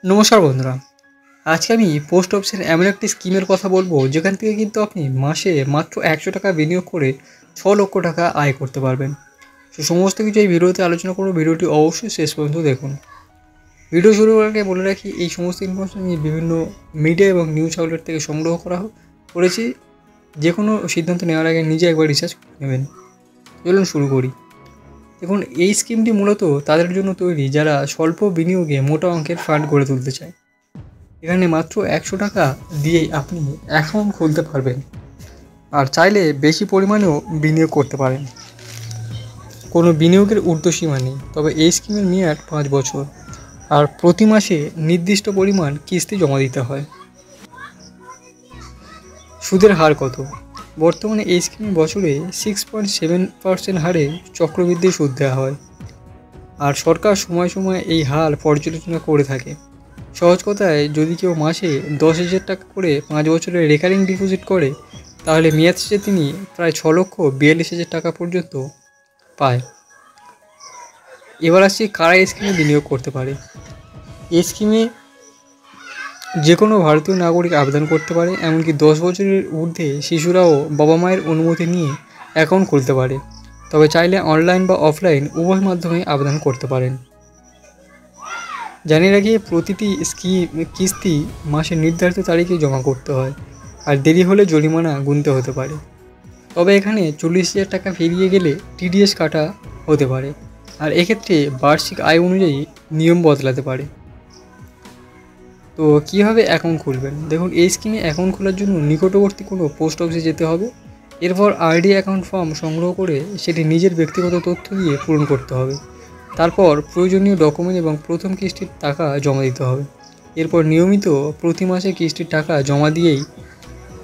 নমস্কার বন্ধুরা, আজকে আমি পোস্ট অফিসের এমন একটি স্কিমের কথা বলবো যেখান থেকে কিন্তু আপনি মাসে মাত্র 100 টাকা বিনিয়োগ করে 6 লক্ষ টাকা আয় করতে পারবেন। তো সমস্ত কিছু এই ভিডিওতে আলোচনা করবো, ভিডিওটি অবশ্যই শেষ পর্যন্ত দেখুন। ভিডিও শুরু করার আগে বলে রাখি, এই সমস্ত ইনফরমেশন আমি বিভিন্ন মিডিয়া এবং নিউজ আউটলেট থেকে সংগ্রহ করেছি। যে কোনো সিদ্ধান্ত নেওয়ার আগে নিজে একবার রিসার্চ করে নেবেন। চলুন শুরু করি। দেখুন, এই স্কিমটি মূলত তাদের জন্য তৈরি যারা স্বল্প বিনিয়োগে মোটা অঙ্কের ফান্ড গড়ে তুলতে চায়। এখানে মাত্র 100 টাকা দিয়েই আপনি অ্যাকাউন্ট খুলতে পারবেন, আর চাইলে বেশি পরিমাণেও বিনিয়োগ করতে পারেন। কোনো বিনিয়োগের ঊর্ধ্বসীমা নেই, তবে এই স্কিমের মেয়াদ 5 বছর, আর প্রতি মাসে নির্দিষ্ট পরিমাণ কিস্তি জমা দিতে হয়। সুদের হার কত? বর্তমানে এই স্কিমে বছরে 6.7% হারে চক্রবৃদ্ধি সুদ দেওয়া হয়, আর সরকার সময় সময় এই হার পর্যালোচনা করে থাকে। সহজ কথায়, যদি কেউ মাসে 10,000 টাকা করে 5 বছরের রেকারিং ডিপোজিট করে, তাহলে মেয়াদ শেষে তিনি প্রায় 6,42,000 টাকা পর্যন্ত পায়। এবার আসছি কারা এই স্কিমে বিনিয়োগ করতে পারে। এই স্কিমে যে কোনো ভারতীয় নাগরিক আবেদন করতে পারে, এমনকি 10 বছরের ঊর্ধ্বে শিশুরাও বাবা মায়ের অনুমতি নিয়ে অ্যাকাউন্ট খুলতে পারে। তবে চাইলে অনলাইন বা অফলাইন উভয় মাধ্যমে আবেদন করতে পারেন। জানিয়ে রাখি, প্রতিটি কিস্তি মাসের নির্ধারিত তারিখে জমা করতে হয়, আর দেরি হলে জরিমানা গুনতে হতে পারে। তবে এখানে 40,000 টাকা পেরিয়ে গেলে টিডিএস কাটা হতে পারে, আর এক্ষেত্রে বার্ষিক আয় অনুযায়ী নিয়ম বদলাতে পারে। তো কীভাবে অ্যাকাউন্ট খুলবেন? দেখুন, এই স্কিমে অ্যাকাউন্ট খোলার জন্য নিকটবর্তী কোনো পোস্ট অফিসে যেতে হবে। এরপর আরডি অ্যাকাউন্ট ফর্ম সংগ্রহ করে সেটি নিজের ব্যক্তিগত তথ্য দিয়ে পূরণ করতে হবে। তারপর প্রয়োজনীয় ডকুমেন্ট এবং প্রথম কিস্তির টাকা জমা দিতে হবে। এরপর নিয়মিত প্রতি মাসে কিস্তির টাকা জমা দিয়েই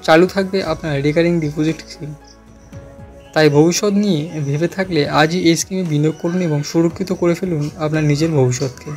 চালু থাকবে আপনার রেকারিং ডিপোজিট স্কিম। তাই ভবিষ্যৎ নিয়ে ভেবে থাকলে আজই এই স্কিমে বিনিয়োগ করুন এবং সুরক্ষিত করে ফেলুন আপনার নিজের ভবিষ্যৎকে।